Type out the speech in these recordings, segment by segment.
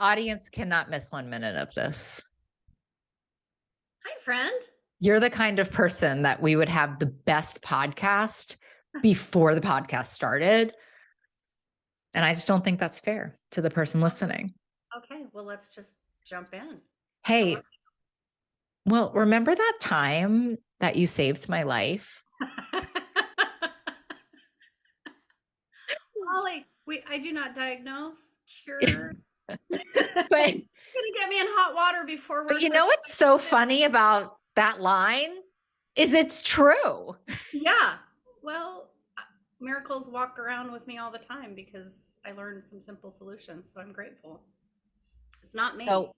audience cannot miss 1 minute of this. Hi, friend. You're the kind of person that we would have the best podcast before the podcast started. And I just don't think that's fair to the person listening. Okay, well, let's just jump in. Hey, well, remember that time that you saved my life? Holly, I do not diagnose, cure. You're But gonna get me in hot water before But we're you know what's so funny about that line is it's true. Yeah. Well, miracles walk around with me all the time because I learned some simple solutions. So I'm grateful. It's not me. So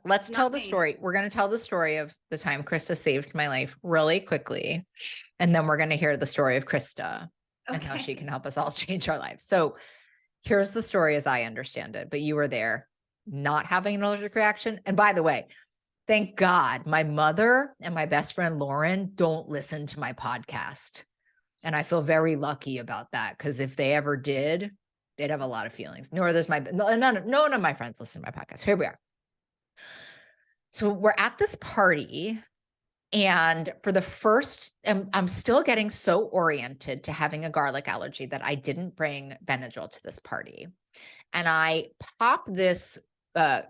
let's tell Not the me. story. We're going to tell the story of the time Krista saved my life really quickly. And then we're going to hear the story of Krista and how she can help us all change our lives. So here's the story as I understand it, but you were there not having an allergic reaction. And by the way, thank God my mother and my best friend Lauren don't listen to my podcast. And I feel very lucky about that because if they ever did, they'd have a lot of feelings. None of my friends listen to my podcast. Here we are. So we're at this party, and for the first, I'm still getting so oriented to having a garlic allergy that I didn't bring Benadryl to this party. And I pop this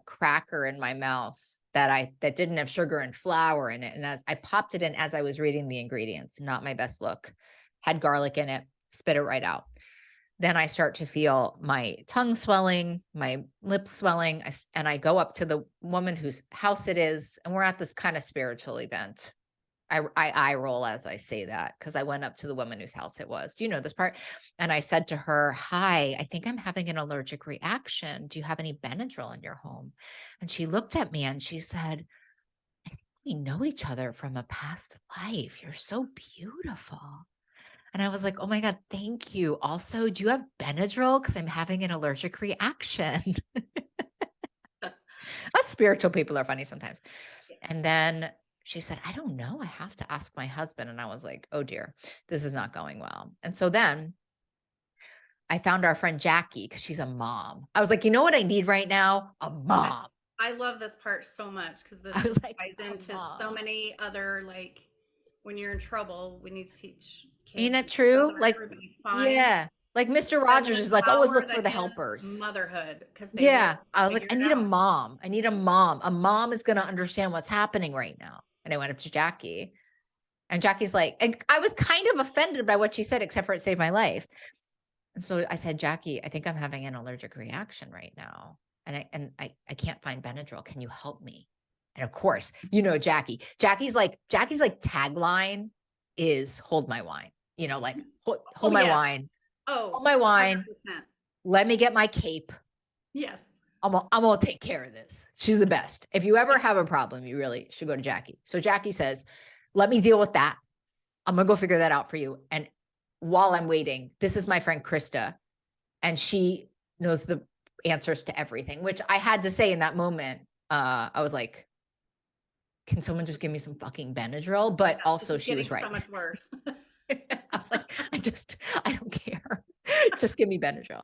cracker in my mouth that didn't have sugar and flour in it. And as I popped it in as I was reading the ingredients, not my best look, had garlic in it, spit it right out. Then I start to feel my tongue swelling, my lips swelling. And I go up to the woman whose house it is. And we're at this kind of spiritual event. I roll as I say that because I went up to the woman whose house it was. Do you know this part? And I said to her, "Hi, I think I'm having an allergic reaction. Do you have any Benadryl in your home?" And she looked at me and she said, "We know each other from a past life. You're so beautiful." And I was like, "Oh my God, thank you. Also, do you have Benadryl? Because I'm having an allergic reaction." Us spiritual people are funny sometimes. And then she said, "I don't know. I have to ask my husband." And I was like, "Oh dear, this is not going well." And so then I found our friend Jackie because she's a mom. I was like, "You know what I need right now? A mom." I love this part so much because this I was just like, ties "A into so mom." many other, like, when you're in trouble, we need to teach Ain't kids that and true? children, Like, everybody fine. yeah. Like Mr. Them Rogers the is like, always power look for that the is helpers. motherhood because they Yeah. will I was like, figure I it need a out. mom. I need a mom. A mom is going to understand what's happening right now. And I went up to Jackie, and Jackie's like, and I was kind of offended by what she said, except for it saved my life. And so I said, "Jackie, I think I'm having an allergic reaction right now. And I can't find Benadryl. Can you help me?" And of course, you know, Jackie. Jackie's like tagline is hold my wine. You know, like hold Oh, my yes. wine, hold Oh, my wine. 100%. Let me get my cape. Yes. I'm gonna take care of this. She's the best. If you ever have a problem, you really should go to Jackie. So Jackie says, "Let me deal with that. I'm gonna go figure that out for you." And while I'm waiting, this is my friend Krista, and she knows the answers to everything, which I had to say in that moment. I was like, "Can someone just give me some fucking Benadryl?" But This also is she getting was right. so much worse. I was like, I don't care. Just give me Benadryl.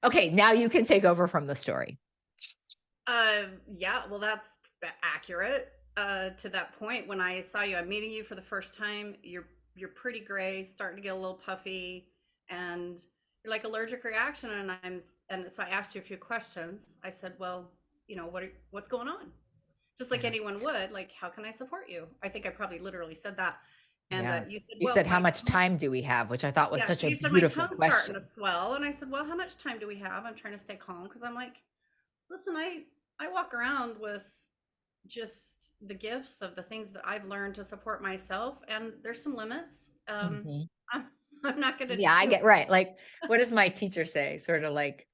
Okay, now you can take over from the story. Yeah, well, that's accurate. To that point, when I saw you, I'm meeting you for the first time. You're pretty gray, starting to get a little puffy, and you're like allergic reaction. And so I asked you a few questions. I said, well, what's going on? Just like Yeah. anyone would, like, how can I support you? I think I probably literally said that. And Yeah. you said, You well, said, "How much time do we have?" Which I thought was yeah, such so a you said my beautiful tongue's starting to question. swell, and I said, well, how much time do we have? I'm trying to stay calm because I'm like, listen, I walk around with just the gifts of the things that I've learned to support myself, and there's some limits. Mhm. I'm I'm not going to Yeah, I do. get right. Like, what does my teacher say? Sort of like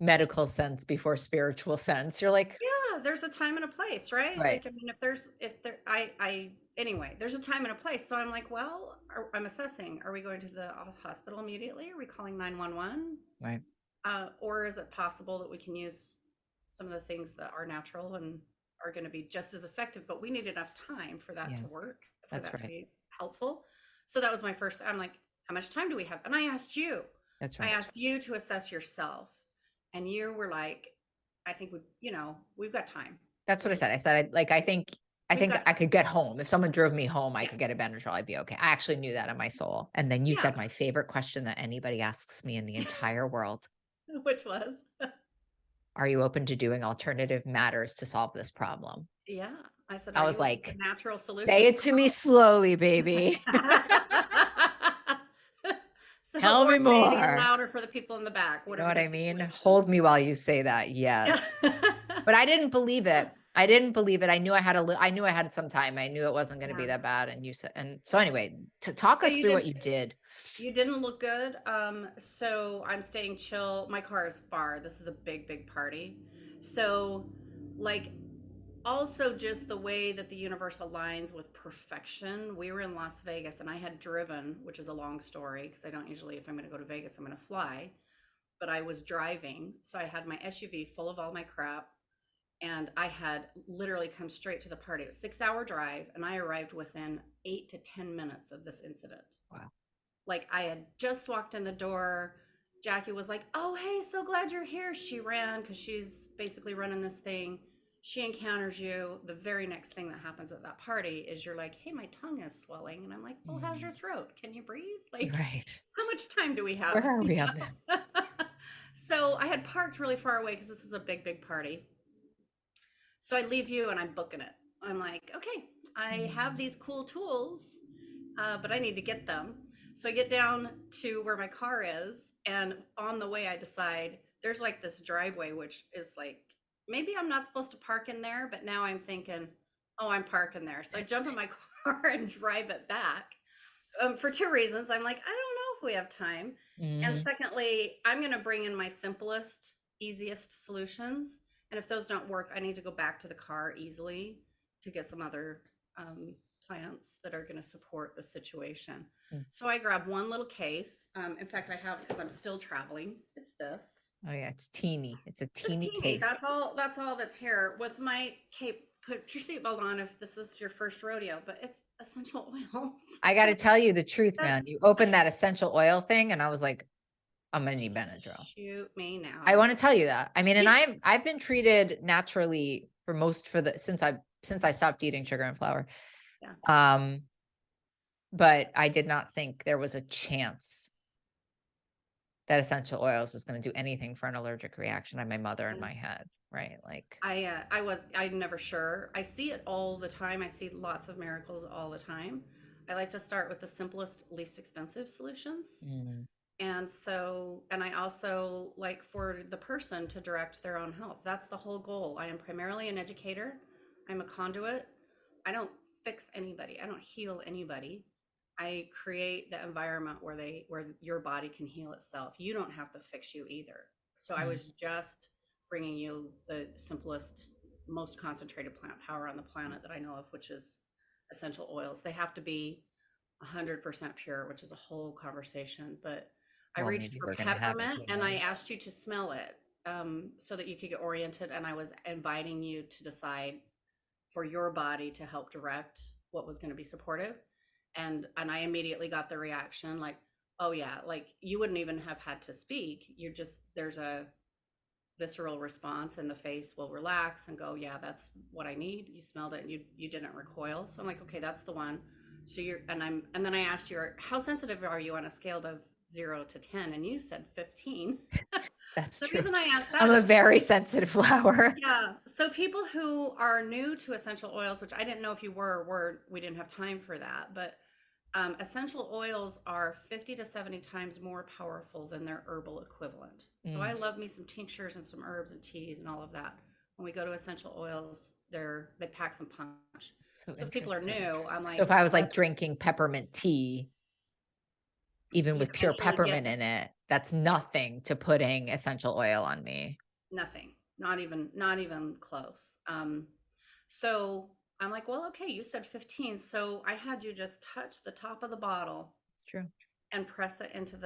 medical sense before spiritual sense. You're like, Yeah, there's a time and a place, right? right. Like, I mean, if there, anyway, there's a time and a place. So I'm like, well, I'm assessing. Are we going to the hospital immediately? Are we calling 911? Right. Or is it possible that we can use some of the things that are natural and are going to be just as effective, but we need enough time for that Yeah, to work, for that's that to right. be helpful. So that was my first, I'm like, how much time do we have? And That's I right. asked you to assess yourself. And you were like, I think we've got time. That's what I said. I said, I We've think got I time. could get home. If someone drove me home, I Yeah. could get a Benadryl. I'd be okay. I actually knew that in my soul. And then you Yeah. said my favorite question that anybody asks me in the entire world. Which was, Are you open to doing alternative matters to solve this problem? yeah. I said, I are was you open to like, natural say solutions it for to me slowly, baby. health? So, Tell or me say it even more. louder for the people in the back, You know whatever what the I mean? situation. Hold me while you say that. Yeah. Yes. But I didn't believe it. I didn't believe it. I knew I knew I had some time. I knew it wasn't going to be Yeah. that bad. And you said, and so anyway, to talk Yeah, us through what you did. you didn't look good. So I'm staying chill. My car is far. This is a big, big party. So, like, also just the way that the universe aligns with perfection. We were in Las Vegas and I had driven, which is a long story because I don't usually, if I'm going to go to Vegas, I'm going to fly. But I was driving. So I had my SUV full of all my crap. And I had literally come straight to the party. It was a 6 hour drive. And I arrived within 8 to 10 minutes of this incident. Wow. Like I had just walked in the door. Jackie was like, "Oh, hey, so glad you're here." She ran because she's basically running this thing. She encounters you. The very next thing that happens at that party is you're like, "Hey, my tongue is swelling." And I'm like, "Well, how's your Mm, throat? Can you breathe? Like, right. how much time do we Where have?" are we on this? So I had parked really far away because this is a big, big party. So I leave you and I'm booking it. I'm like, okay, I have Mm, these cool tools, but I need to get them. So I get down to where my car is, and on the way, I decide there's like this driveway, which is like maybe I'm not supposed to park in there, but now I'm thinking, oh, I'm parking there. So I jump in my car and drive it back for two reasons. I'm like, I don't know if we have time. And mhm, secondly, I'm going to bring in my simplest, easiest solutions. And if those don't work, I need to go back to the car easily to get some other plants that are going to support the situation. mm. So I grab one little case. In fact, I have because I'm still traveling. It's this. Oh yeah, it's teeny. It's a It's teeny teeny. case. That's all that's here. With my cape, put your seatbelt on if this is your first rodeo. But it's essential oils. I got to tell you the truth, That's man. You opened that essential oil thing, and I was like, I'm gonna need Benadryl. shoot me I now. want to tell you that. I mean, and I've been treated naturally since I stopped eating sugar and flour. Yeah. Um, but I did not think there was a chance that essential oils was going to do anything for an allergic reaction. I had my mother in Yeah. my head, right? Like, I'm never sure. I see it all the time. I see lots of miracles all the time. I like to start with the simplest, least expensive solutions. mm, And I also like for the person to direct their own health. That's the whole goal. I am primarily an educator. I'm a conduit. I don't fix anybody. I don't heal anybody. I create the environment where your body can heal itself. You don't have to fix you either. So I mm, was just bringing you the simplest, most concentrated plant power on the planet that I know of, which is essential oils. They have to be 100% pure, which is a whole conversation. But I well, reached maybe for we're going to have it. peppermint Who and I knows? asked you to smell it so that you could get oriented. And I was inviting you to decide for your body to help direct what was going to be supportive. And I immediately got the reaction like, oh yeah, like you wouldn't even have had to speak. You're just there's a visceral response and the face will relax and go, yeah, that's what I need. You smelled it and you didn't recoil. So I'm like, okay, that's the one. So and then I asked you, how sensitive are you on a scale of 0 to 10? And you said 15. That's The true. reason I asked I'm that a is very sensitive flower. yeah. So people who are new to essential oils, which I didn't know if you were or were, we didn't have time for that, but essential oils are 50 to 70 times more powerful than their herbal equivalent. So I Mm, love me some tinctures and some herbs and teas and all of that. When we go to essential oils, they pack some punch. so So if people are interesting. new, I'm So like, if I was let like drinking peppermint tea, even you'd with pure eventually get peppermint in it, that's nothing to putting essential oil on me. nothing, not even close. So I'm like, well, okay, you said 15. So I had you just touch the top of the bottle It's true. and press it into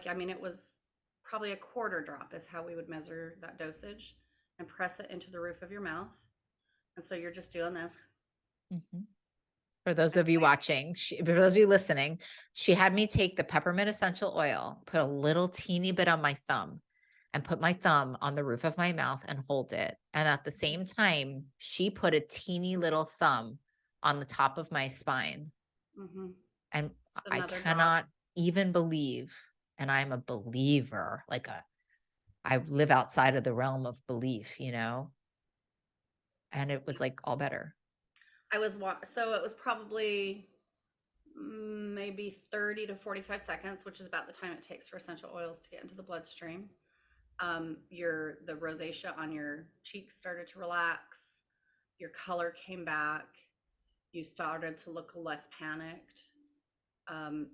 I mean, it was probably a quarter drop is how we would measure that dosage and press it into the roof of your mouth. And so you're just doing this. Mhm. For those And of you watching, for those of you listening, she had me take the peppermint essential oil, put a little teeny bit on my thumb, and put my thumb on the roof of my mouth and hold it. And at the same time, she put a teeny little thumb on the top of my spine. Mm-hmm. And Just I another drop. cannot even believe, and I'm a believer, I live outside of the realm of belief, and it was like all better. So it was probably maybe 30 to 45 seconds, which is about the time it takes for essential oils to get into the bloodstream. The rosacea on your cheeks started to relax, your color came back, you started to look less panicked.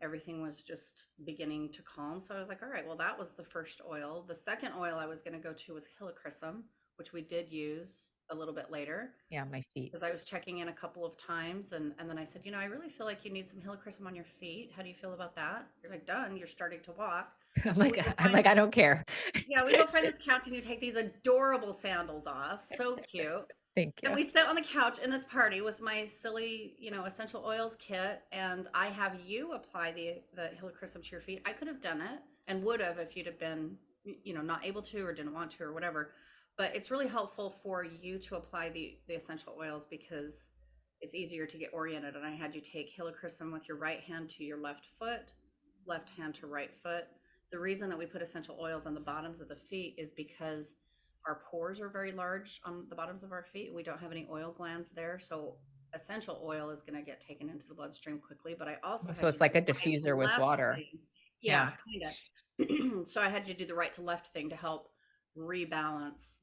Everything was just beginning to calm. So I was like, all right, well, that was the first oil. The second oil I was going to go to was helichrysum, which we did use a little bit later Yeah, my feet. because I was checking in a couple of times. And then I said, I really feel like you need some helichrysum on your feet. How do you feel about that? You're like, done. You're starting to walk. I'm So like, we go I'm find, like, I don't care. yeah, we go find this couch and you take these adorable sandals off. So cute. Thank And you. we sit on the couch in this party with my silly, essential oils kit, and I have you apply the helichrysum to your feet. I could have done it and would have if you'd have been, not able to or didn't want to or whatever. But it's really helpful for you to apply the essential oils because it's easier to get oriented. And I had you take helichrysum with your right hand to your left foot, left hand to right foot. The reason that we put essential oils on the bottoms of the feet is because our pores are very large on the bottoms of our feet. We don't have any oil glands there. So essential oil is going to get taken into the bloodstream quickly. But I also So had you it's do like a the right to diffuser with left water. thing. Yeah. Yeah, kind of. So I had you do the right to left thing to help rebalance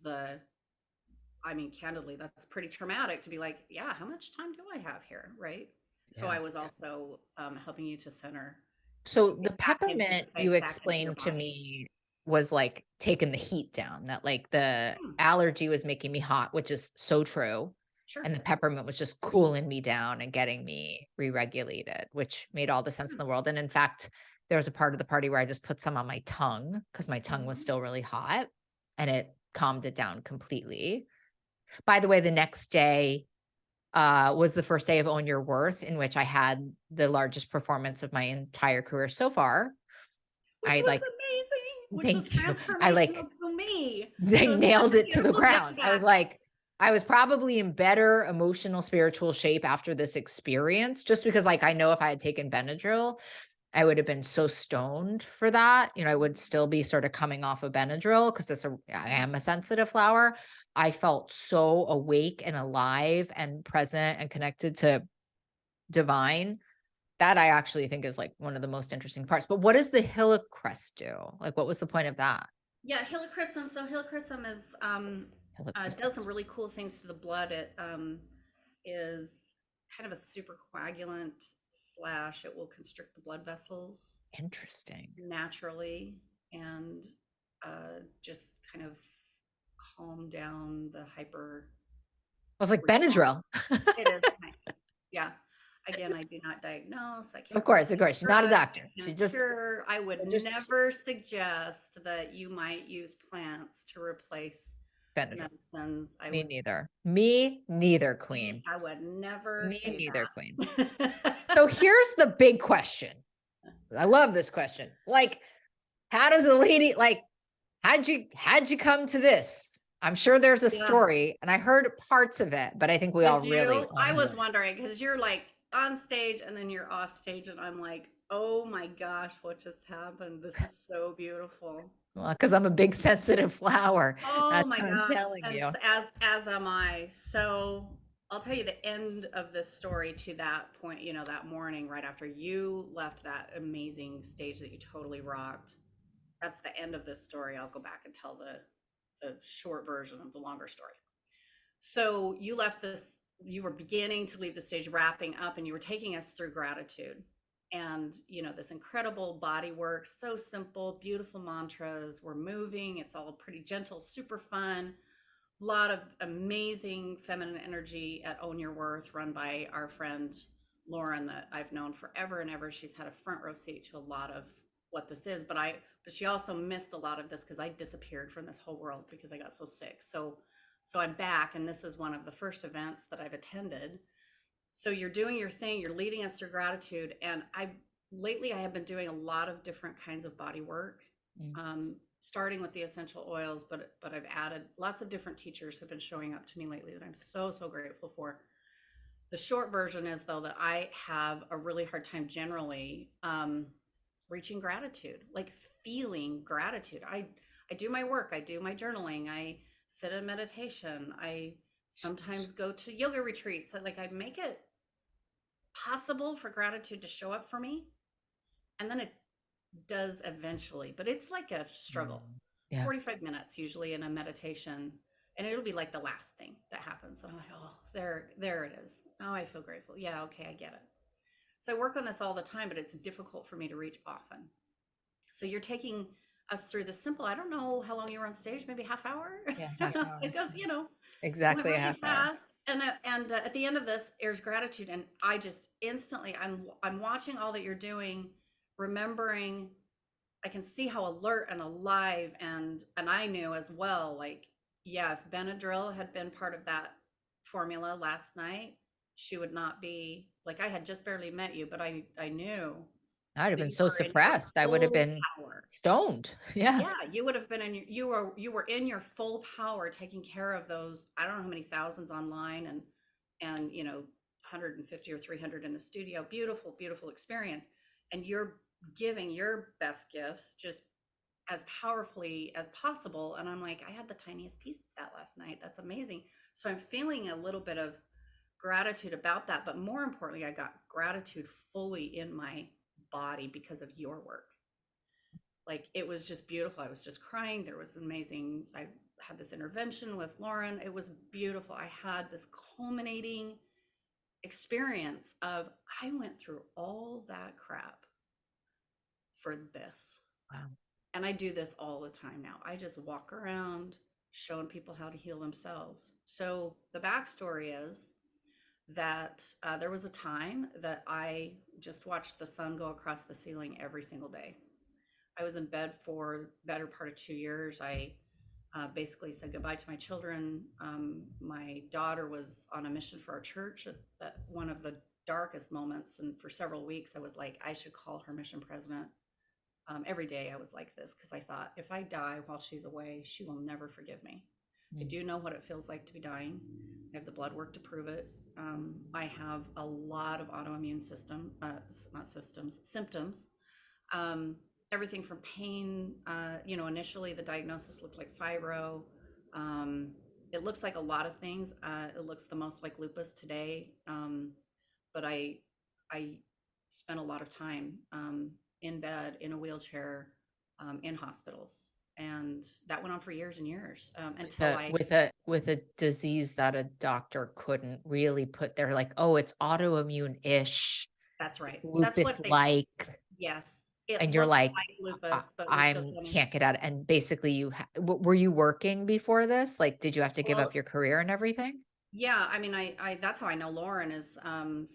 candidly, that's pretty traumatic to be like, yeah, how much time do I have here? Right. So Yeah. I was also helping you to center, So get the back into the peppermint you space, back into your explained to body. me was like taking the heat down, that like the Hmm, allergy was making me hot, which is so true. sure. And the peppermint was just cooling me down and getting me re-regulated, which made all the sense in the world. And in fact, there was a part of the party where I just put some on my tongue because my tongue was Mm-hmm. still really hot and it calmed it down completely. By the way, the next day was the first day of Own Your Worth, in which I had the largest performance of my entire career so far. Which I was like, amazing, which was thank you. I transformational like, for me. I It was nailed such a it to the beautiful gift ground. back. I was probably in better emotional, spiritual shape after this experience, just because like I know if I had taken Benadryl, I would have been so stoned for that. I would still be sort of coming off of Benadryl because I am a sensitive flower. I felt so awake and alive and present and connected to divine. That I actually think is like one of the most interesting parts. But what does the Hillicrest do? Like, what was the point of that? Yeah, helichrysum. So helichrysum is Hillicrest. does some really cool things to the blood. It is kind of a super coagulant slash. It will constrict the blood vessels Interesting. naturally and just kind of calm down the hyper I was like, response. Benadryl. It is kind of, yeah. Again, I do not diagnose. I Of can't course, of course. She's not a prescribe. doctor. I She can't just, cure. I would just never suggest that you might use plants to replace Benadryl. medicines. Me neither. Me neither, queen. I would never Me say neither, queen. that. So here's the big question. I love this question. Like, how does a lady like how'd you come to this? I'm sure there's a Yeah. story, and I heard parts of it, but I think we all Did really you? want I to hear was it. wondering because you're like on stage and then you're off stage, and I'm like, oh my gosh, what just happened? This is so beautiful. Well, because I'm a big sensitive flower. Oh That's my what I'm gosh. telling And you. as am I. So I'll tell you the end of this story to that point, that morning right after you left that amazing stage that you totally rocked. That's the end of this story. I'll go back and tell the short version of the longer story. So you were beginning to leave the stage, wrapping up, and you were taking us through gratitude and this incredible body work, so simple, beautiful mantras. We're moving, it's all pretty gentle, super fun. A lot of amazing feminine energy at Own Your Worth, run by our friend Lauren, that I've known forever and ever. She's had a front row seat to a lot of what this is, but she also missed a lot of this because I disappeared from this whole world because I got so sick. So I'm back, and this is one of the first events that I've attended. So you're doing your thing, you're leading us through gratitude, and I have been doing a lot of different kinds of body work. Mm. starting with the essential oils, but I've added lots of different teachers have been showing up to me lately that I'm so grateful for. The short version is though that I have a really hard time generally reaching gratitude, like feeling gratitude. I do my work, I do my journaling, I sit in meditation, I sometimes go to yoga retreats. Like I make it possible for gratitude to show up for me, and then it does eventually, but it's like a struggle. Mm. Yeah. 45 minutes usually in a meditation, and it'll be like the last thing that happens. And I'm like, oh, there it is. Oh, I feel grateful. Yeah, okay, I get it. So I work on this all the time, but it's difficult for me to reach often. So you're taking us through the simple. I don't know how long you were on stage, maybe half hour. Yeah. Half hour. It goes, went Exactly a really half hour. fast. And at the end of this, there's gratitude, and I just instantly, I'm watching all that you're doing, remembering. I can see how alert and alive, and I knew as well, like, yeah, if Benadryl had been part of that formula last night, she would not be like, I had just barely met you, but I knew I'd have that been you so were in your suppressed. I would have full been power. stoned. Yeah. Yeah, you would have been in you were in your full power taking care of those, I don't know how many thousands online, and 150 or 300 in the studio. Beautiful experience. And you're giving your best gifts just as powerfully as possible. And I'm like, I had the tiniest piece of that last night. That's amazing. So I'm feeling a little bit of gratitude about that, but more importantly, I got gratitude fully in my body because of your work. Like it was just beautiful. I was just crying. There was amazing. I had this intervention with Lauren. It was beautiful. I had this culminating experience of I went through all that crap for this. Wow. And I do this all the time now. I just walk around showing people how to heal themselves. So the backstory is that there was a time that I just watched the sun go across the ceiling every single day. I was in bed for the better part of 2 years. I basically said goodbye to my children. My daughter was on a mission for our church at one of the darkest moments. And for several weeks, I was like, I should call her mission president. Every day I was like this because I thought if I die while she's away, she will never forgive me. I Mm. do know what it feels like to be dying. I have the blood work to prove it. I have a lot of autoimmune not systems, symptoms. Um, Everything from pain. Initially the diagnosis looked like fibro. Um, it looks like a lot of things. It looks the most like lupus today. But I spent a lot of time in bed, in a wheelchair, in hospitals, and that went on for years and years With until a I. with a with a disease that a doctor couldn't really put there, like, oh, it's autoimmune-ish. That's right. It's That's what they. lupus-like. Yes, it And you're looked like, like lupus, but we still I'm told me. can't get out. And basically were you working before this? Like, did you have to give up Well, your career and everything? yeah. I mean, I that's how I know Lauren is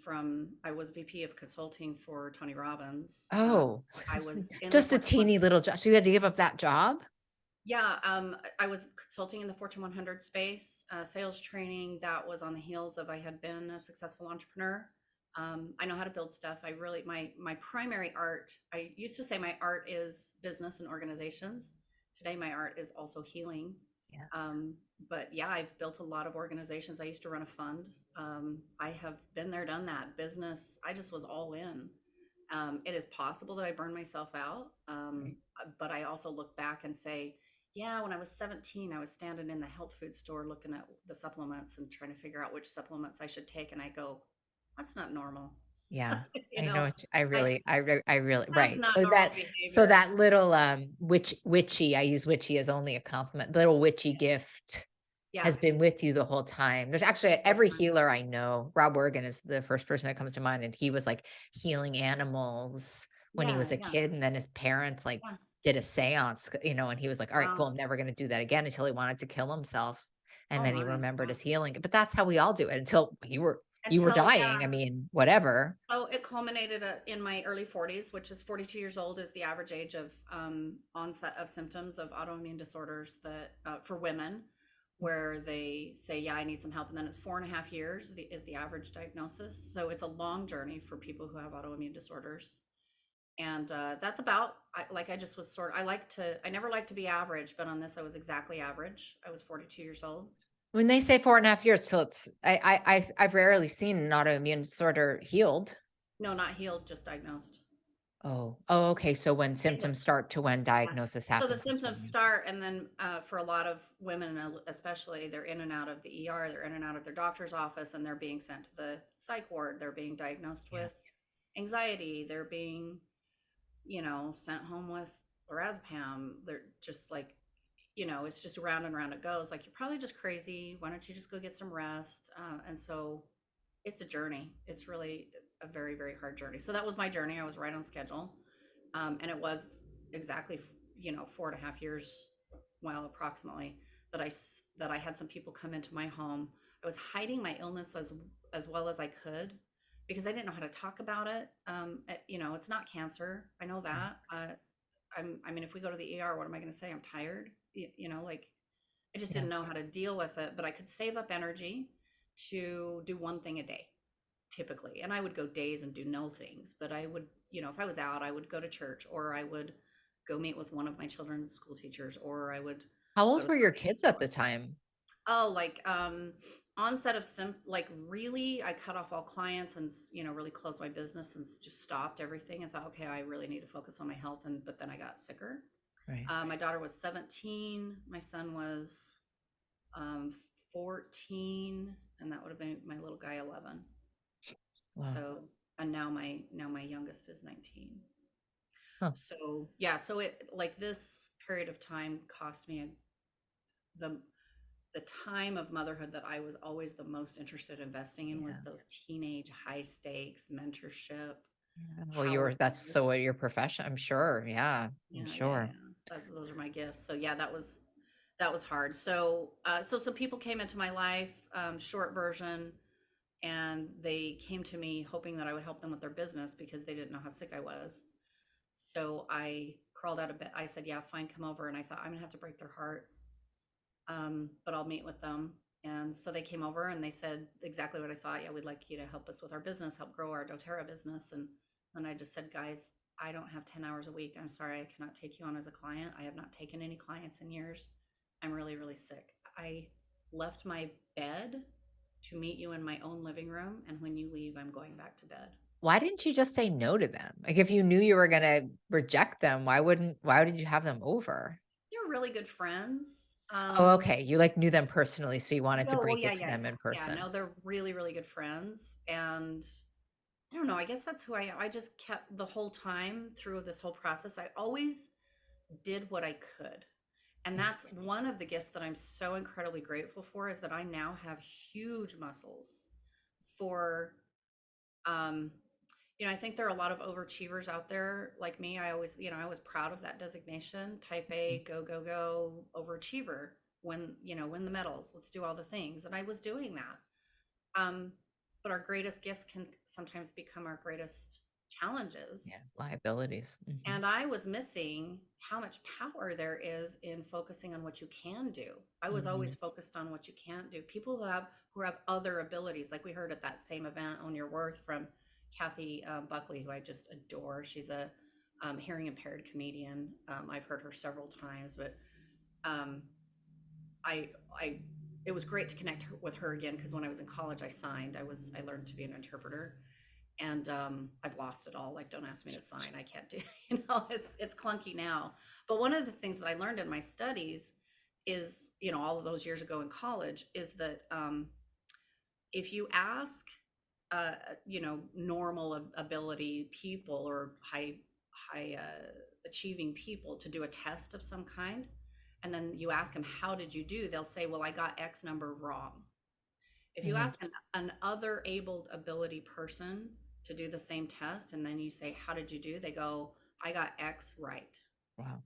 from. I was VP of consulting for Tony Robbins. Oh, I was in the just a Fortune teeny little job. So you had to give up that job? Yeah, I was consulting in the Fortune 100 space, sales training. That was on the heels of I had been a successful entrepreneur. I know how to build stuff. I really my primary art. I used to say my art is business and organizations. Today, my art is also healing. Yeah. Um, but yeah, I've built a lot of organizations. I used to run a fund. I have been there, done that. Business. I just was all in. It is possible that I burned myself out, Right. but I also look back and say, yeah, when I was 17, I was standing in the health food store looking at the supplements and trying to figure out which supplements I should take. And I go, that's not normal. Yeah. you I know know, what I I, really, I really, that's right. not So normal so behavior. that little, witchy, I use witchy as only a compliment, little witchy gift Yeah. has been with you the whole time. There's actually Whole every time. healer I know, Rob Morgan is the first person that comes to mind, and he was like healing animals when he Yeah. was a Yeah. kid, and then his parents like Yeah. did a seance, and he was like, all right, Wow. cool, I'm never going to do that again until he wanted to kill himself. And Oh then he my. remembered Yeah. his healing. But that's how we all do it until you were Until, dying. I yeah. mean, whatever. So it culminated in my early 40s, which is 42 years old is the average age of onset of symptoms of autoimmune disorders that for women, where they say, yeah, I need some help. And then it's 4.5 years is the average diagnosis. So it's a long journey for people who have autoimmune disorders. And that's about, like, I just was sort of, I never like to be average, but on this, I was exactly average. I was 42 years old. When they say 4.5 years, so it's I've rarely seen an autoimmune disorder healed. No, not healed, just diagnosed. Oh. Oh, okay, so when Is it? symptoms start to when Yeah. diagnosis So the happens is symptoms when. start, and then for a lot of women, especially, they're in and out of the ER, they're in and out of their doctor's office, and they're being sent to the psych ward. They're being diagnosed Yeah, with anxiety. They're being, sent home with lorazepam. They're just like, it's just round and round it goes. Like, you're probably just crazy. Why don't you just go get some rest? And so it's a journey. It's really a very, very hard journey. So that was my journey. I was right on schedule. And it was exactly, 4.5 years, well, approximately, that I had some people come into my home. I was hiding my illness as well as I could, because I didn't know how to talk about it. It's not cancer. I know right. that. I mean, if we go to the ER, what am I going to say? I'm tired. Like, I just Yeah. didn't know how to deal with it, but I could save up energy to do one thing a day, typically. And I would go days and do no things, but I would, if I was out, I would go to church, or I would go meet with one of my children's school teachers, or I would How go old to were the your grocery kids at store. the time? Oh, like, onset of like, really, I cut off all clients and, really closed my business and just stopped everything and thought, okay, I really need to focus on my health. But then I got sicker. Right. My daughter was 17. My son was, um, 14, and that would have been my little guy, 11. Wow. So, and now my youngest is 19. Huh. So yeah, so it, like, this period of time cost me the the time of motherhood that I was always the most interested in investing in, was Yeah. those teenage high stakes mentorship. Yeah. Well, How it that's was. so what your profession, I'm sure. Yeah, I'm Yeah, yeah, sure. yeah. Those are my gifts. So yeah, that was hard. So some people came into my life, short version, and they came to me hoping that I would help them with their business because they didn't know how sick I was. So I crawled out of bed. I said, "Yeah, fine, come over." And I thought, I'm gonna have to break their hearts, but I'll meet with them. And so they came over and they said exactly what I thought. Yeah, we'd like you to help us with our business, help grow our DoTerra business. And I just said, guys, I don't have 10 hours a week. I'm sorry, I cannot take you on as a client. I have not taken any clients in years. I'm really, really sick. I left my bed to meet you in my own living room. And when you leave, I'm going back to bed. Why didn't you just say no to them? Like, if you knew you were gonna reject them, why did you have them over? They're really good friends. Oh, okay. You, like, knew them personally, so you wanted to Oh, well, break yeah, it to yeah, them yeah. in Yeah, person. no, they're really, really good friends. And I don't know, I guess that's who I am. I just kept the whole time through this whole process. I always did what I could. And Yeah. that's one of the gifts that I'm so incredibly grateful for, is that I now have huge muscles for, um I think there are a lot of overachievers out there like me. I was proud of that designation, type Mhm. A, go, go, go, overachiever. Win the medals, let's do all the things. And I was doing that. Um, but our greatest gifts can sometimes become our greatest challenges. Yeah, liabilities. Mhm. And I was missing how much power there is in focusing on what you can do. I was always Mhm. focused on what you can't do. People who have other abilities, like we heard at that same event, Own Your Worth, from Kathy, Buckley, who I just adore. She's a, hearing impaired comedian. I've heard her several times, but, um, I I it was great to connect with her again, because when I was in college, I learned to be an interpreter. And I've lost it all. Like, don't ask me to sign. I can't do. It's clunky now. But one of the things that I learned in my studies is, all of those years ago in college, is that, if you ask, normal ability people, or high achieving people, to do a test of some kind, and then you ask them, how did you do? They'll say, well, I got X number wrong. If you Mhm. ask an other abled ability person to do the same test, and then you say, how did you do? They go, I got X right. Wow.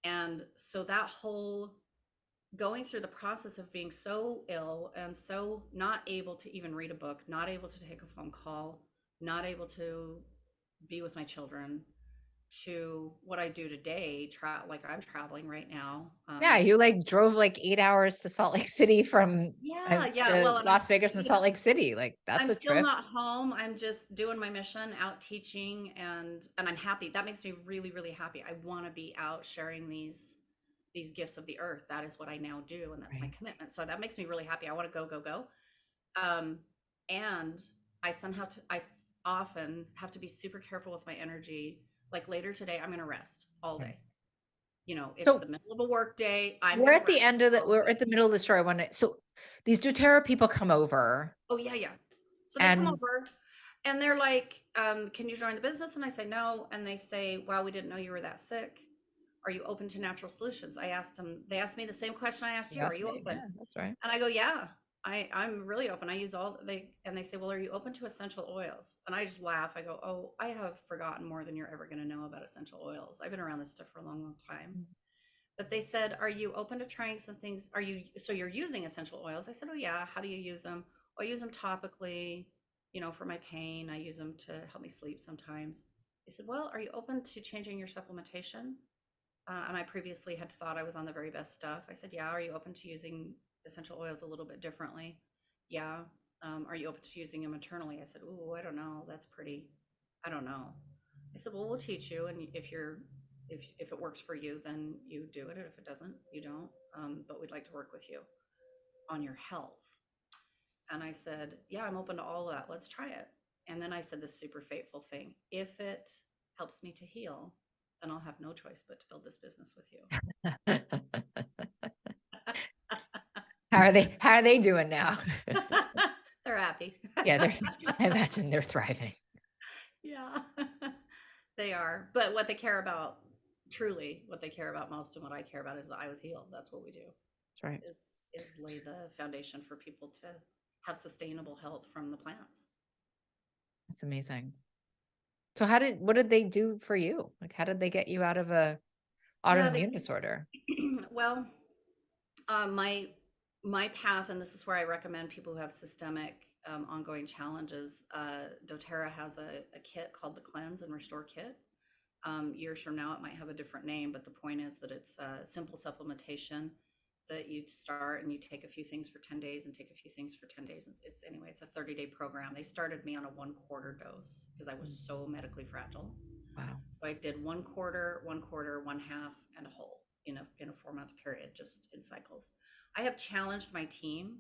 And so that whole going through the process of being so ill and so not able to even read a book, not able to take a phone call, not able to be with my children, to what I do today, like I'm traveling right now. Yeah, you, like, drove, like, 8 hours to Salt Lake City from Yeah, Yeah, yeah. to Well, and Las Vegas and Salt Lake City. Like that's I'm a still trip. not home. I'm just doing my mission, out teaching, and I'm happy. That makes me really, really happy. I want to be out sharing these gifts of the earth. That is what I now do, and that's my Right. commitment. So that makes me really happy. I want to go, go, go. Um, and often have to be super careful with my energy. Like later today, I'm going to rest all Right. day. It's the So middle of a work day. I'm we're going to at the rest end of the all we're day. at the middle of the story. I want to so these doTERRA people come over Oh, yeah, yeah. So they come and over and they're like, can you join the business? And I say no. And they say, wow, we didn't know you were that sick. Are you open to natural solutions? They asked me the same question I asked you you. Are asked you me. open? Yeah, that's right. And I go, yeah, I'm really open. I use and they say, well, are you open to essential oils? And I just laugh. I go, oh, I have forgotten more than you're ever going to know about essential oils. I've been around this stuff for a long, long time. But they said, are you open to trying some things? So you're using essential oils? I said, oh yeah. How do you use them? Oh, I use them topically, for my pain. I use them to help me sleep sometimes. They said, well, are you open to changing your supplementation? And I previously had thought I was on the very best stuff. I said, yeah. Are you open to using essential oils a little bit differently? Yeah. Are you open to using them internally? I said, oh, I don't know. I don't know. I said, well, we'll teach you. And if it works for you, then you do it. And if it doesn't, you don't. But we'd like to work with you on your health. And I said, yeah, I'm open to all of that. Let's try it. And then I said this super fateful thing. If it helps me to heal, then I'll have no choice but to build this business with you. How are they doing now? They're happy. Yeah, I imagine they're thriving. Yeah, they are. But what they care about, truly, what they care about most, and what I care about, is that I was healed. That's what we do. That's right. Is lay the foundation for people to have sustainable health from the plants. That's amazing. So what did they do for you? Like, how did they get you out of a Yeah, autoimmune disorder? well, my path, and this is where I recommend people who have systemic ongoing challenges. DoTerra has a kit called the Cleanse and Restore Kit. Years from now, it might have a different name, but the point is that it's a simple supplementation that you start and you take a few things for 10 days and take a few things for 10 days. It's a 30-day program. They started me on a 1/4 dose because I was so medically fragile. Wow. So I did 1/4, 1/4, 1/2, and a whole in a 4-month period, just in cycles. I have challenged my team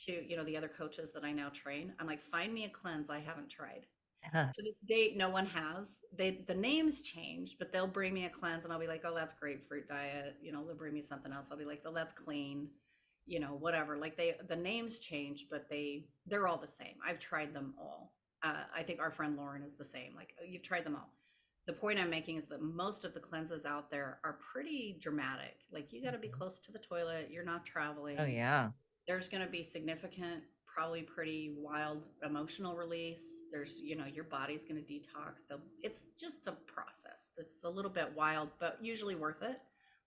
to, the other coaches that I now train. I'm like, find me a cleanse I haven't tried. Huh. To this date, no one has. The names changed, but they'll bring me a cleanse and I'll be like, oh, that's grapefruit diet. They'll bring me something else. I'll be like, oh, that's clean, whatever. Like the names change, but they're all the same. I've tried them all. I think our friend Lauren is the same. Like, you've tried them all. The point I'm making is that most of the cleanses out there are pretty dramatic. Like, you got to be close to the toilet. You're not Oh traveling. yeah. There's going to be significant, probably pretty wild emotional release. Your body's going to detox. It's just a process that's a little bit wild, but usually worth it.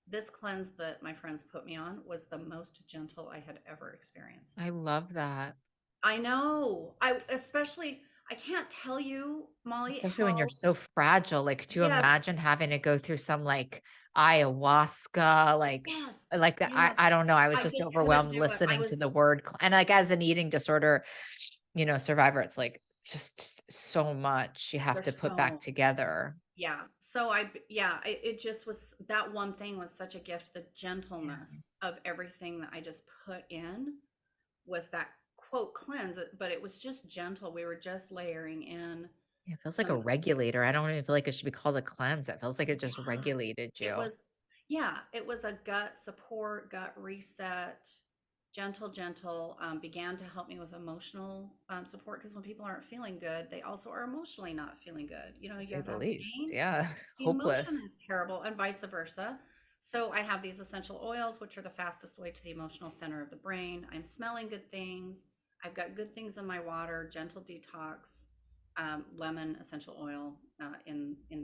This cleanse that my friends put me on was the most gentle I had ever experienced. I love that. I know. I can't tell you, Molly, Especially when you're how, so fragile. Like, could you yes, imagine having to go through some like ayahuasca, yes, like that? yes. I don't know. I was I just just couldn't overwhelmed do it. listening to the word. And like as an eating disorder, survivor, it's like just so much you have to There's put back so together. Yeah. So it just was, that one thing was such a gift, the Yeah. gentleness of everything that I just put in with that quote cleanse, but it was just gentle. We were just layering in It feels like a some, regulator. I don't even feel like it should be called a cleanse. It feels like it just yeah, regulated it you. was, yeah, it was a gut support, gut reset, gentle, began to help me with emotional support. Because when people aren't feeling good, they also are emotionally not feeling good. To You say have the that least. pain, Yeah. the emotion Hopeless. is terrible, and vice versa. So I have these essential oils, which are the fastest way to the emotional center of the brain. I'm smelling good things. I've got good things in my water, gentle detox, lemon essential oil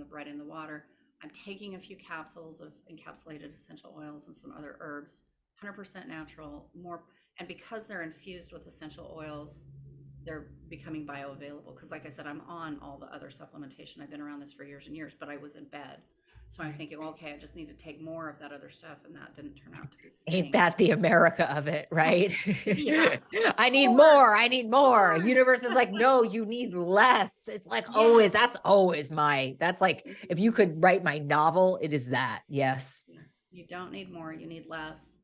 right in the water. I'm taking a few capsules of encapsulated essential oils and some other herbs, 100% natural, more, and because they're infused with essential oils, they're becoming bioavailable. Because, like I said, I'm on all the other supplementation. I've been around this for years and years, but I was in bed So I'm thinking, well, okay, I just need to take more of that other stuff. And that didn't turn out to be the Ain't thing. that the America of it, right? Yeah. I need More, more. I need more. more. Universe is like, no, you need less. It's like always, Yes. that's always that's like, if you Mhm. could write my novel, it is that. Yes. Yeah. You don't need more, you need less.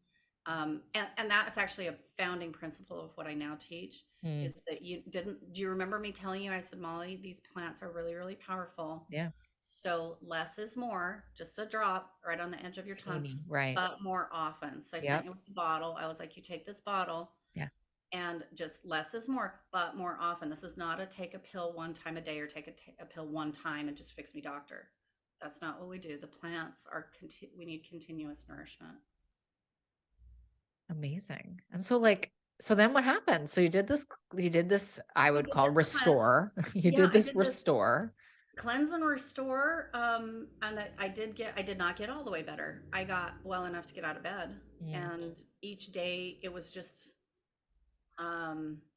And that's actually a founding principle of what I now teach Mm, is that do you remember me telling you? I said, Molly, these plants are really, really powerful. yeah. So less is more, just a drop right on the edge of your tongue, Teeny. Right. but more often. So I sent Yep. you with the bottle. I was like, you take this bottle Yeah. and just less is more, but more often. This is not a take a pill one time a day or take a pill one time and just fix me doctor. That's not what we do. The plants are, we need continuous nourishment. Amazing. And so So like, so then what happened? So you did this, I I would did call this cleanse. restore. You Yeah, did I this did this restore. cleanse and restore. And I did not get all the way better. I got well enough to get out of bed. Mm, And each day it was just,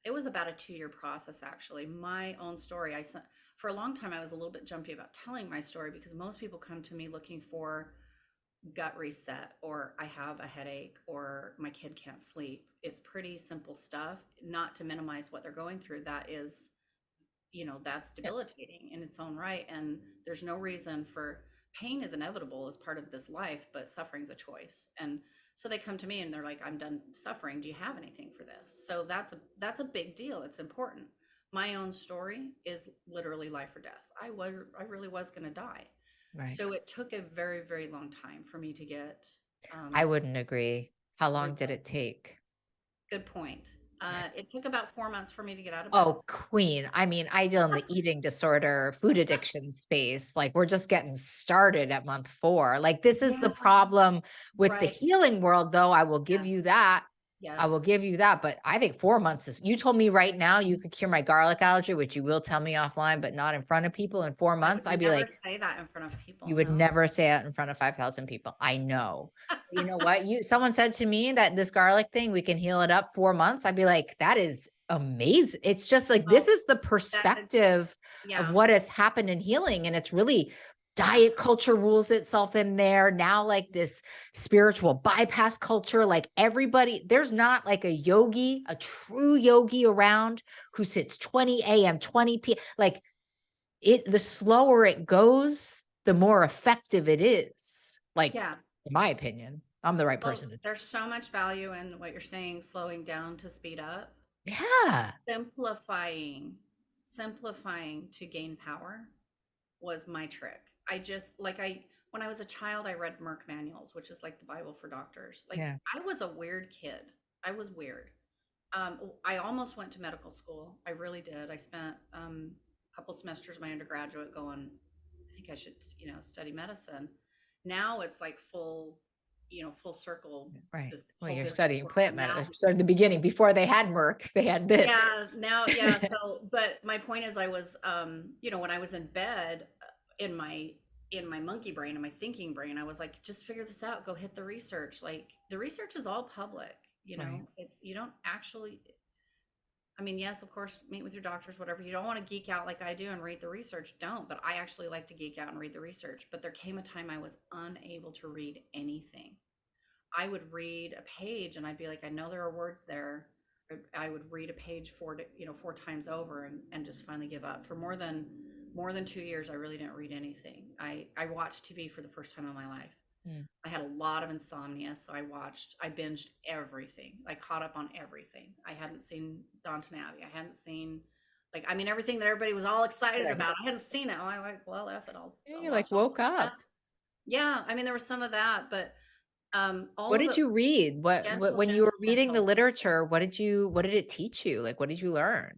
it was about a 2 year process, actually. My own story. For a long time, I was a little bit jumpy about telling my story because most people come to me looking for gut reset, or I have a headache, or my kid can't sleep. It's pretty simple stuff, not to minimize what they're going through. That is, that's yeah. debilitating in its own right. And there's no reason for pain is inevitable as part of this life, but suffering's a choice. And so they come to me and they're like, I'm done suffering. Do you have anything for this? So that's a big deal. It's important. My own story is literally life or death. I really was going to die. Right. So it took a very, very long time for me to get I um, wouldn't agree. How long did results. it take? Good point. It took about 4 months for me to get out of bed. Oh, queen. I mean, I deal in the eating disorder, food addiction space. Like we're just getting started at month 4. Like this is the Yeah, problem with the right. healing world, though. I will give you Yes. that. I will Yes. give you that. But I think 4 months is, you told me right now you could cure my garlic allergy, which you will tell me offline, but not in front of people in four I would months. I'd be never like, say that in front of people, you would no. never say it in front of 5,000 people. I know. You know what? Someone said to me that this garlic thing, we can heal it up 4 months. I'd be like, that is amazing. It's just like this Well, is the that's ex perspective of yeah, what has happened in healing. And it's really yeah, diet culture rules itself in there. Now, like this spiritual bypass culture, like everybody, there's not like a yogi, a true yogi around who sits 20 a.m., 20 p.m. Like the slower it goes, the more effective it is. Like, yeah. in my opinion, I'm the right So person to. there's so much value in what you're saying, slowing down to speed up, Yeah. simplifying, simplifying to gain power was my trick. I just like when I was a child, I read Merck manuals, which is like the Bible for doctors. Like Yeah. I was a weird kid. I was weird. I almost went to medical school. I really did. I spent a couple semesters of my undergraduate going, I think I should, study medicine. Now it's like full circle, Right. this Well, whole you're business studying world. plant Now, medicine. Started the beginning before they had Merck, they had this. yeah, now, yeah. So, but my point is, I was, when I was in bed in my monkey brain and my thinking brain, I was like, just figure this out. Go hit the research. Like the research is all public. Right. It's you don't actually. I mean, yes, of course, meet with your doctors, whatever. You don't want to geek out like I do and read the research. Don't. But I actually like to geek out and read the research. But there came a time I was unable to read anything. I would read a page and I'd be like, I know there are words there. I would read a page 4 times over and just finally give up. For more than 2 years, I really didn't read anything. I watched TV for the first time in my life. Mm. I had a lot of insomnia, so I binged everything. I caught up on everything. I hadn't seen Downton Abbey. I hadn't seen, like, I mean, everything that everybody was all excited Right. about. I hadn't seen it. I'm like, well, F it, Yeah, I'll you watch like all woke this stuff. up. Yeah, I mean, there was some of that, but What all of did it you read? What gentle, when you were gentle, reading the gentle. literature, what did it teach you? Like what did you learn?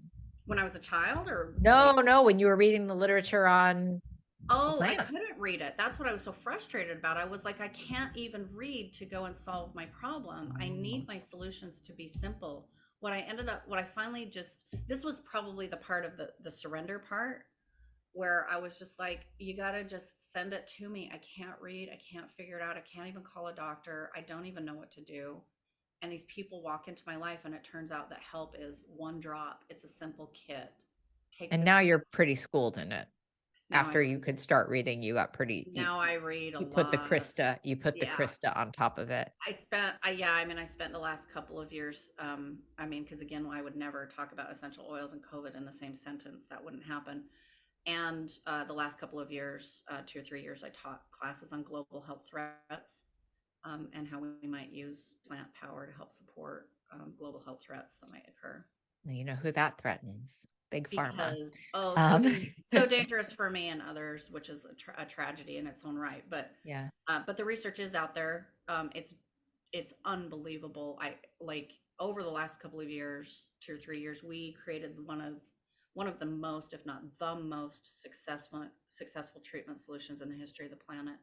When I was a child, or No, like, no, when you were reading the literature on the oh, I plants. couldn't read it. That's what I was so frustrated about. I was like, I can't even read to go and solve my problem. I need my solutions to be simple. What I finally just, this was probably the part of the surrender part where I was just like, you got to just send it to me. I can't read. I can't figure it out. I can't even call a doctor. I don't even know what to do. And these people walk into my life, and it turns out that help is one drop. It's a simple kit. Take And now this. you're pretty schooled in it. Now After you could start reading, you got now I read a you put the lot. Yeah. Krista on top of it. I spent the last couple of years, because again, I would never talk about essential oils and COVID in the same sentence. That wouldn't happen. And the last couple of years, 2 or 3 years, I taught classes on global health threats, and how we might use plant power to help support global health threats that might occur. You know who that threatens? Big pharma. Because Um, so dangerous for me and others, which is a tragedy in its own right. yeah. But the research is out there. It's unbelievable. I like over the last couple of years, 2 or 3 years, we created one of the most, if not the most successful treatment solutions in the history of the planet.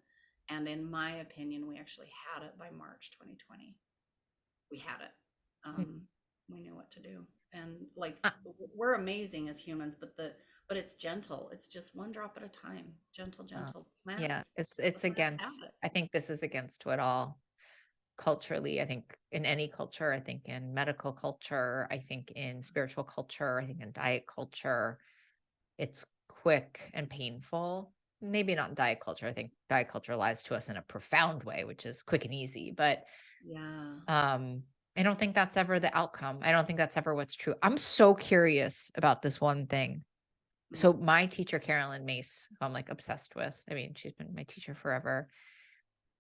And in my opinion, we actually had it by March 2020. We had it. We knew what to do, and like Uh, we're amazing as humans, but it's gentle. It's just one drop at a time. Gentle, uh, gentle yeah, plants. it's The plants have against, it. I think this is against what all culturally, I think in any culture, I think in medical culture, I think in spiritual culture, I think in diet culture, it's quick and painful. Maybe not in diet culture. I think diet culture lies to us in a profound way, which is quick and easy, but Yeah. um I don't think that's ever the outcome. I don't think that's ever what's true. I'm so curious about this one thing. So Mm. my teacher, Carolyn Mace, who I'm like obsessed with. I mean, she's been my teacher forever.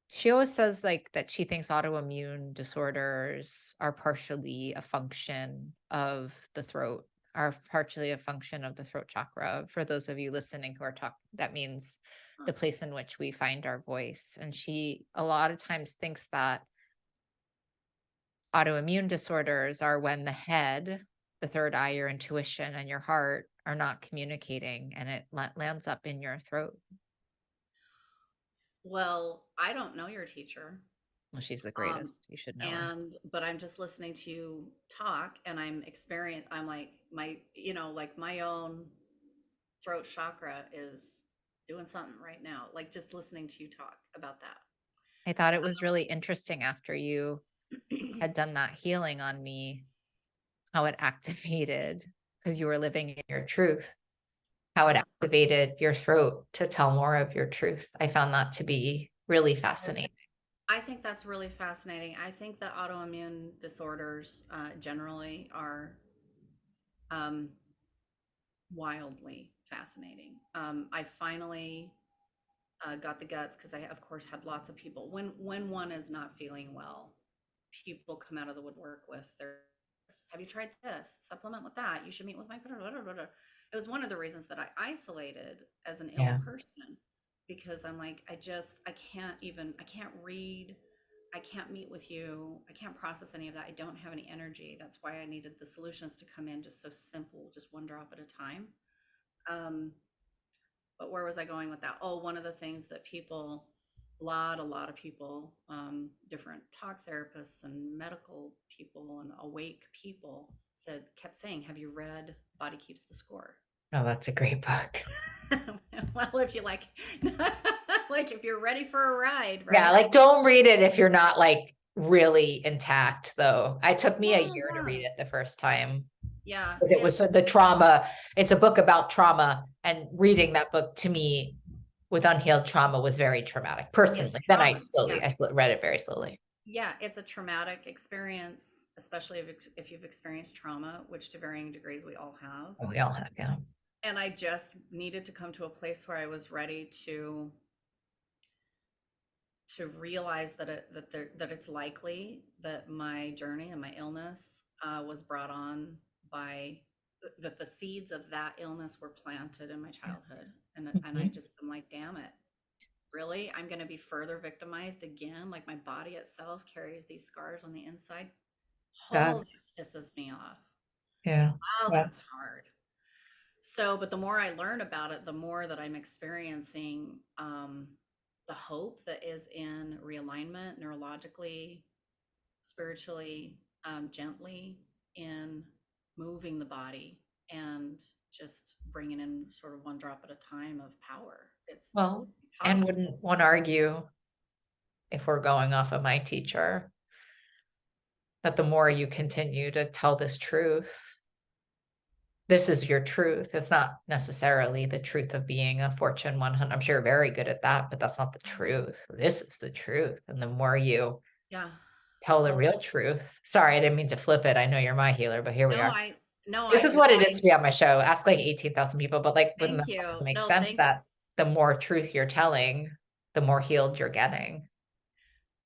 She always says like that she thinks autoimmune disorders are partially a function of the throat, are partially a function of the throat chakra. For those of you listening who are talking, that means Huh. the place in which we find our voice. And she a lot of times thinks that autoimmune disorders are when the head, the third eye, your intuition, and your heart are not communicating, and it lands up in your throat. Well, I don't know your teacher. Well, she's the Um, greatest. You should know her. but I'm just listening to you talk, and I'm like like my own throat chakra is doing something right now. Like just listening to you talk about that. I thought it was really interesting after you had done that healing on me, how it activated, because you were living in your truth, how it Yeah. activated your throat to tell more of your truth. I found that to be really fascinating. I think that's really fascinating. I think that autoimmune disorders generally are um, wildly fascinating. I finally got the guts because I, of course, had lots of people. When one is not feeling well, people come out of the woodwork with their, have you tried this? Supplement with that. You should meet with my. It was one of the reasons that I isolated as an ill Yeah. person because I'm like, I can't read. I can't meet with you. I can't process any of that. I don't have any energy. That's why I needed the solutions to come in just so simple, just one drop at a time. Um, but where was I going with that? Oh, one of the things that a lot of people, different talk therapists and medical people and awake people kept saying, have you read Body Keeps the Score? Oh, that's a great book. Well, if you like, like if you're ready for a ride, Yeah, right? like don't read it if you're not like really intact, though. It took me a Well, year to yeah. read it the first time Yeah. because it was the trauma. It's a book about trauma, and reading that book to me with unhealed trauma was very traumatic It's personally. Then trauma. Yeah. read it very slowly. Yeah. It's a traumatic experience, especially if you've experienced trauma, which to varying degrees we all have. And we all have, yeah. And I just needed to come to a place where I was ready to realize that it's likely that my journey and my illness was brought on by that the seeds of that illness were planted in my childhood, and I Mhm. just am like, damn it, really? I'm going to be further victimized again? Like my body itself carries these scars on the inside. Oh, That's, that pisses me off. yeah. Oh, Yeah. that's hard. So, but the more I learn about it, the more that I'm experiencing the hope that is in realignment neurologically, spiritually, gently, in moving the body and just bringing in sort of one drop at a time of power. It's Well, totally and possible. wouldn't one argue, if we're going off of my teacher, that the more you continue to tell this truth, this is your truth. It's not necessarily the truth of being a Fortune 100. I'm sure you're very good at that, but that's not the truth. This is the truth. And the more you Yeah. tell the Well, real truth. Sorry, I didn't mean to flip it. I know you're my healer, but here we no, are. I no, This I is no, what it I is to be on my show. Ask like 18,000 people, but like wouldn't thank that also you. make No, sense thank that the more truth you're telling, the more healed you're getting?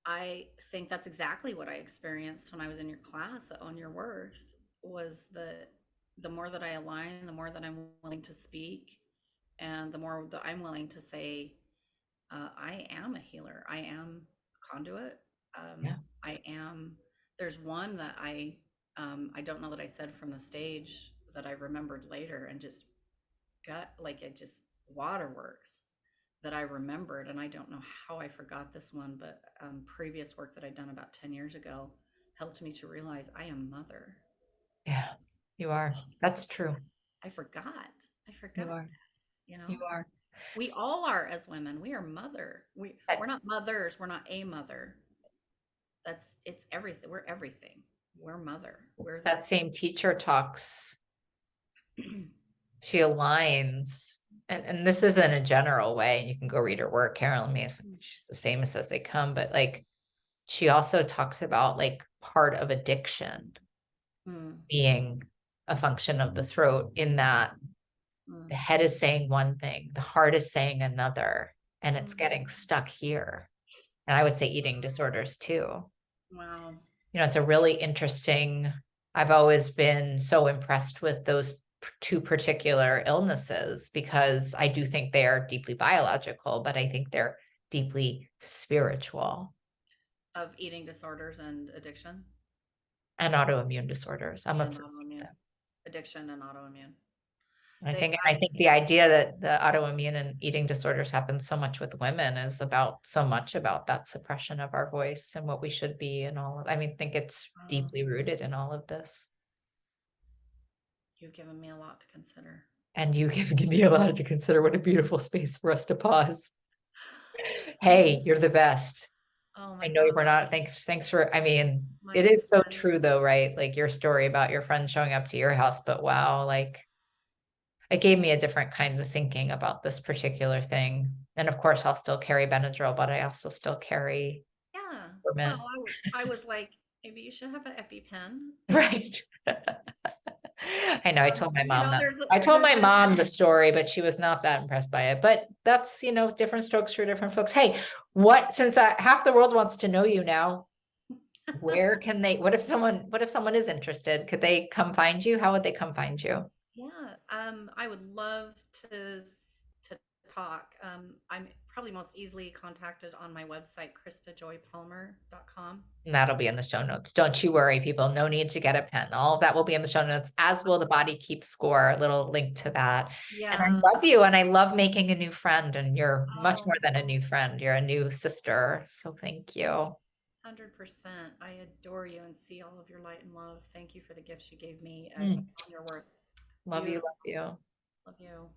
I think that's exactly what I experienced when I was in your class at Own Your Worth, was that the more that I align, the more that I'm willing to speak, and the more that I'm willing to say, I am a healer. I am a conduit. Yeah. I am. There's one that I don't know that I said from the stage that I remembered later and just got like it just waterworks that I remembered, and I don't know how I forgot this one, but previous work that I'd done about 10 years ago helped me to realize I am mother. Yeah, you are. That's true. I forgot. I You forgot, are. you You know? are. We all are as women. We are mother. We're That, not mothers. We're not a mother. It's everything. We're everything. We're mother. We're that same teacher talks, she aligns, and this is in a general way. You can go read her work. Carolyn Mason, she's as famous as they come, but like she also talks about like part of addiction Mm, being a function of the throat, in that mm, the head is saying one thing, the heart is saying another, and it's mm. getting stuck here. And I would say eating disorders too. Wow. It's a really interesting, I've always been so impressed with those two particular illnesses because I do think they are deeply biological, but I think they're deeply spiritual Of eating disorders and addiction and autoimmune disorders. I'm and obsessed with autoimmune. them. Addiction and autoimmune. I They think, and I think the idea that the autoimmune and eating disorders happen so much with women is about so much about that suppression of our voice and what we should be and all of, I mean, think it's um, deeply rooted in all of this. you've given me a lot to consider. And you give me a lot to consider. What a beautiful space for us to pause. Oh, Hey, you're the best. oh I my know God, we're not, thanks for, I mean, my it is so friend. true though, right? Like your story about your friend showing up to your house, but wow, like it gave me a different kind of thinking about this particular thing. And of course, I'll still carry Benadryl, but I also still carry Yeah. Well, Permint. I was like, maybe you should have an EpiPen. Right. I know. I told my You mom know, that. I told there's my this. mom the story, but she was not that impressed by it. But that's, different strokes for different folks. Hey, since half the world wants to know you now, where can they, what if someone is interested? Could they come find you? How would they come find you? Yeah, I would love to talk. I'm probably most easily contacted on my website, KristaJoyPalmer.com. And that'll be in the show notes. Don't you worry, people. No need to get a pen. All of that will be in the show notes, as will the body keep score, a little link to that. And Yeah. I love you and I love making a new friend. And you're much more Oh, than a new friend. You're a new sister. So thank you. 100%. I adore you and see all of your light and love. Thank you for the gifts you gave me at Mm, On Your Worth. love you, Beautiful. love you. Love you.